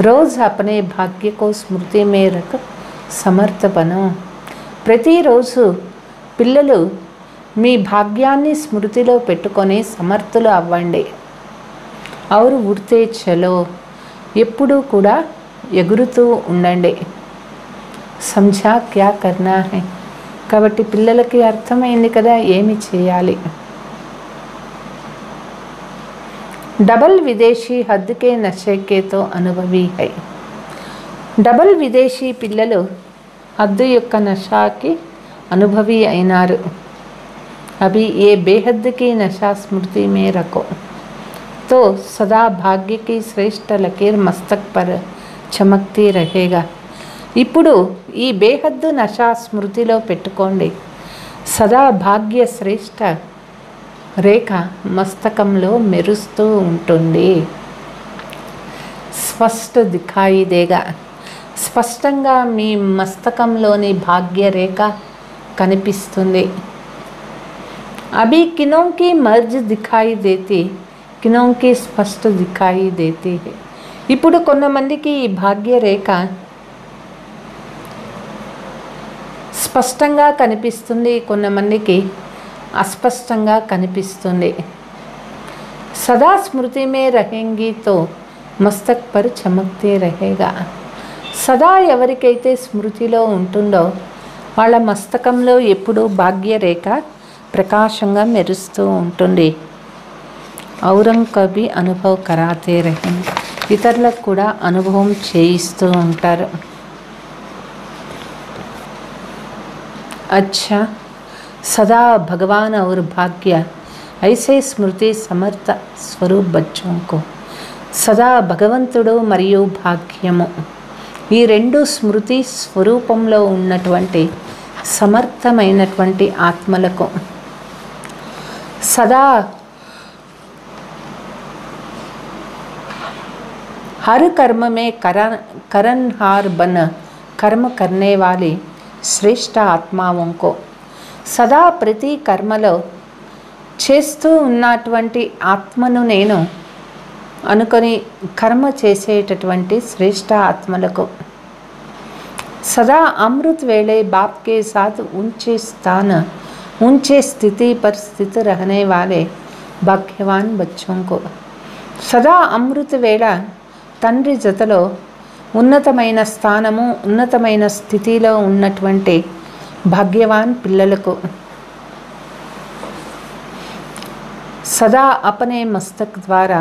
రోజ్ అపనే భాగ్య కో స్మృతి మే రఖ్ సమర్థ బనో. ప్రతిరోజు పిల్లలు మీ భాగ్యాన్ని స్మృతిలో పెట్టుకొని సమర్థులు అవ్వండి. ఔర్ ఉడితే చలో. ఎప్పుడూ కూడా ఎగురుతూ ఉండండి. సంఝా క్యా కర్నా హై. కాబట్టి పిల్లలకి అర్థమైంది కదా ఏమి చేయాలి. डबल विदेशी हद के नशे के तो अनुभवी है। డబల్ విదేశీ పిల్లలు హద్దు యొక్క నషాకి అనుభవి అయినారు। अभी ये बेहद की नशा स्मृति में रखो तो सदा भाग्य की श्रेष्ठ लकीर मस्तक पर चमकती रहेगा। ఇప్పుడు ఈ బేహద్దు నషా స్మృతిలో పెట్టుకోండి, సదా భాగ్య శ్రేష్ఠ రేఖ మస్తకంలో మెరుస్తూ ఉంటుంది। స్పష్ట దిఖాయి దేగా, స్పష్టంగా మీ మస్తకంలోని భాగ్య రేఖ కనిపిస్తుంది। अभी किनों की मर्ज दिखाई देती, किनों की स्पष्ट दिखाई देती है। ఇప్పుడు కొంతమందికి ఈ భాగ్య రేఖ స్పష్టంగా కనిపిస్తుంది, కొంతమందికి అస్పష్టంగా కనిపిస్తుంది। సదా స్మృతి మే रहेंगी तो మస్తక్ పర్ చమక్తే रहेगा। సదా ఎవరికైతే స్మృతిలో ఉంటుందో వాళ్ళ మస్తకంలో ఎప్పుడూ భాగ్య రేఖ ప్రకాశంగా మెరుస్తూ ఉంటుంది। ఔరంగ్ కభీ అనుభవ్ కరాతే रहेंगे, ఇతరులకు కూడా అనుభవం చేయిస్తూ ఉంటారు। अच्छा, सदा भगवान और भाग्य ऐसे स्मृति समर्थ स्वरूप बच्चों को, సదా భగవంతుడు మరియు భాగ్యము ఈ రెండు స్మృతి స్వరూపంలో ఉన్నటువంటి సమర్థమైనటువంటి ఆత్మలకు సదా हर कर्म में करनहार बन कर्म करने वाली श्रेष्ठ आत्माओं को, సదా ప్రతి కర్మలో చేస్తూ ఉన్నటువంటి ఆత్మను నేను అనుకొని కర్మ చేసేటటువంటి శ్రేష్ఠ ఆత్మలకు सदा अमृत वेले बाप के साथ ऊंचे स्थान ऊंचे स्थिति पर स्थित रहने वाले भाग्यवान बच्चों को, सदा अमृत वेళ తండ్రి జతలో ఉన్నతమైన స్థానము ఉన్నతమైన స్థితిలో ఉన్నటువంటి భాగ్యవాన్ పిల్లలకు सदा अपने मस्तक द्वारा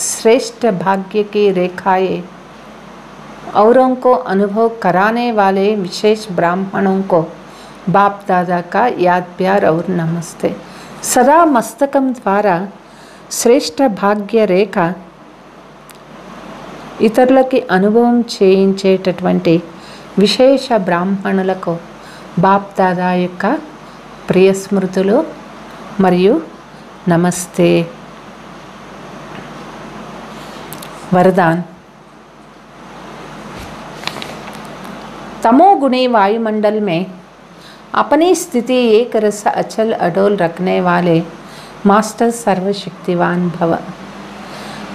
श्रेष्ठ भाग्य की रेखाएं औरों को अनुभव कराने वाले विशेष ब्राह्मणों को बाप दादा का याद प्यार और नमस्ते। सदा मस्तकम द्वारा श्रेष्ठ भाग्य రేఖ ఇతరులకి అనుభవం చేయించేటటువంటి విశేష బ్రాహ్మణులకు బాప్ దాదా యొక్క ప్రియ స్మృతులు మరియు नमस्ते। वरदान, तमोगुणी वायुमंडल में अपनी स्थिति एक रस अचल अडोल रखने वाले मास्टर सर्वशक्तिवान भव।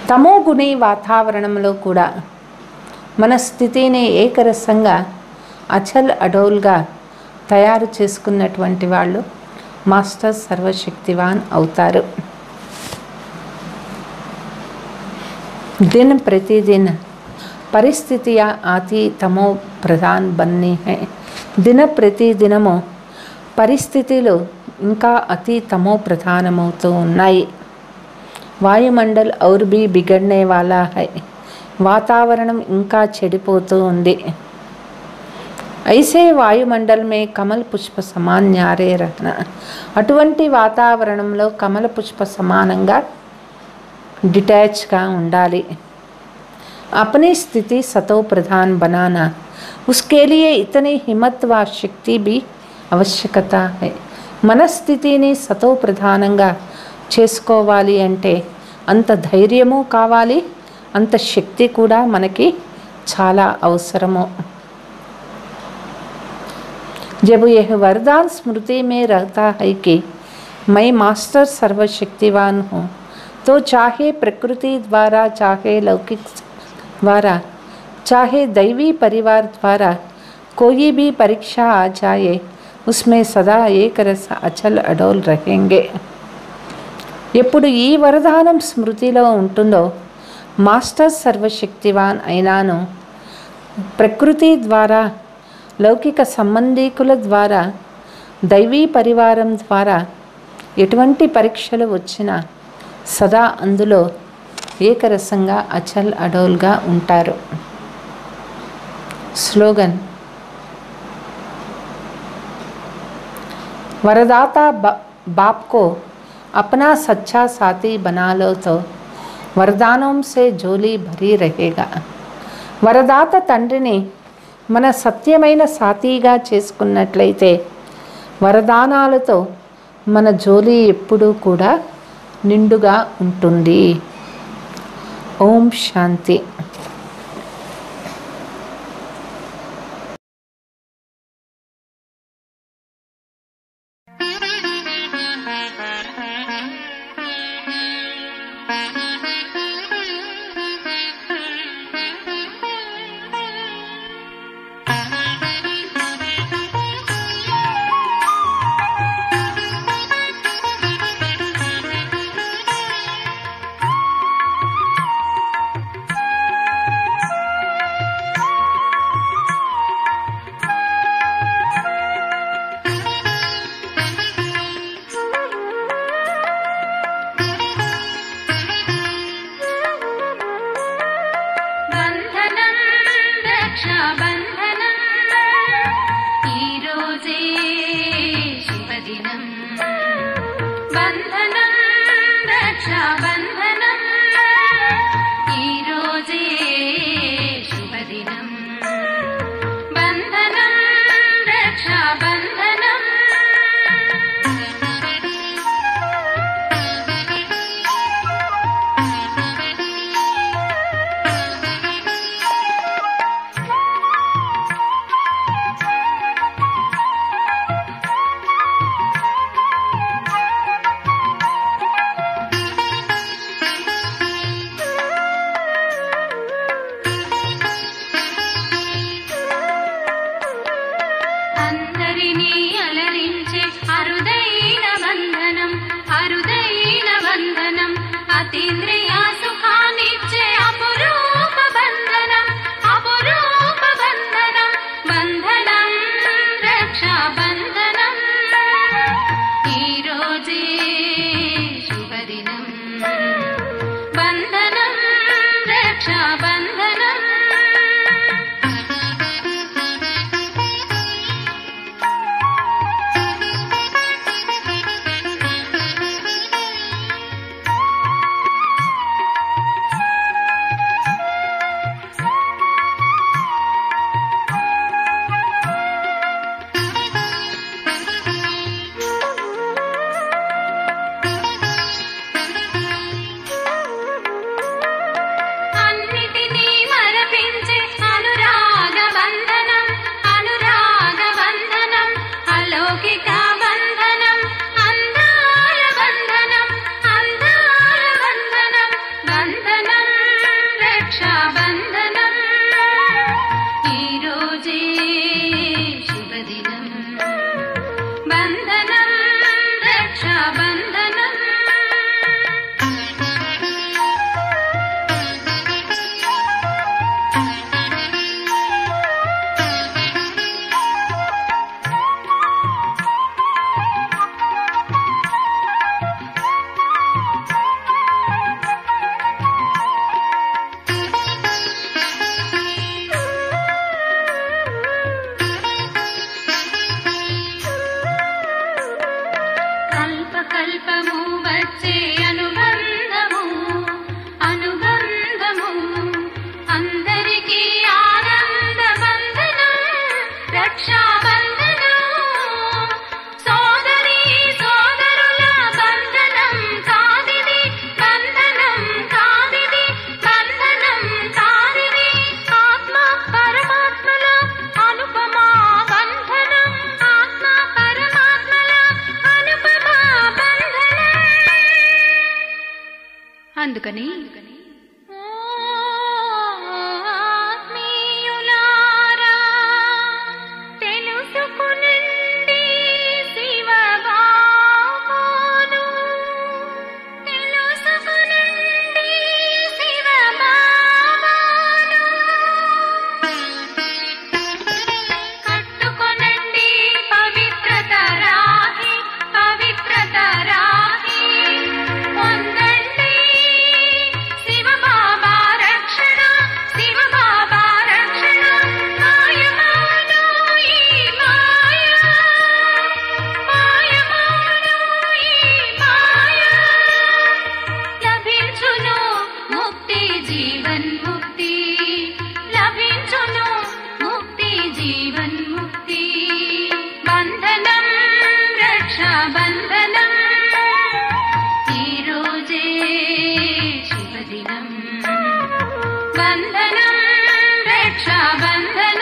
तमोगुणी వాతావరణంలో కూడా మన స్థితిని ఏకరసంగా అచల్ అడోల్గా తయారు చేసుకున్నటువంటి వాళ్ళు మాస్టర్ సర్వశక్తివాన్ అవుతారు। दिन प्रतिदिन परिस्थितियाँ आती तमो प्रधान बननी है। दिन प्रतिदिनము పరిస్థితులు ఇంకా అతి తమో ప్రధానమవుతూ ఉన్నాయి। వాయుమండల్ और भी बिगड़ने वाला है, వాతావరణం ఇంకా చెడిపోతూ ఉంది। ऐसे वायुमंडल में कमल पुष्प समान न्यारे रहना, అటువంటి వాతావరణంలో కమల పుష్ప సమానంగా డిటాచ్గా ఉండాలి। अपनी स्थिति सतो प्रधान बनाना, उसके लिए इतनी हिम्मत व शक्ति भी आवश्यकता है। మన స్థితిని సతో ప్రధానంగా చేసుకోవాలి అంటే అంత ధైర్యము కావాలి, అంత శక్తి కూడా మనకి చాలా అవసరము। जब यह वरदान स्मृति में रहता है कि मैं मास्टर सर्वशक्तिवान हूँ, तो चाहे प्रकृति द्वारा, चाहे लौकिक द्वारा, चाहे दैवी परिवार द्वारा कोई भी परीक्षा आ जाए, उसमें सदा एक रस अचल अडोल रहेंगे। ఎప్పుడు ఈ వరదానం స్మృతిలో ఉంటుందో మాస్టర్ సర్వశక్తివాన్ అయినాను, ప్రకృతి ద్వారా, లౌకిక సంబంధీకుల ద్వారా, దైవీ పరివారం ద్వారా ఎటువంటి పరీక్షలు వచ్చినా సదా అందులో ఏకరసంగా అచల్ అడోల్గా ఉంటారు. స్లోగన్: वरदाता बाप को अपना सच्चा साथी बना लो तो वरदानों से झोली भरी रहेगा. వరదాత తండ్రిని మన సత్యమైన సాథీగా చేసుకున్నట్లయితే వరదానాలతో మన జోలి ఎప్పుడూ కూడా నిండుగా ఉంటుంది. ఓం శాంతి. जीवन मुक्ति बंधनम रक्षा बंधनम ई रोजे शुभदिनम बंधनम रक्षा बंधनम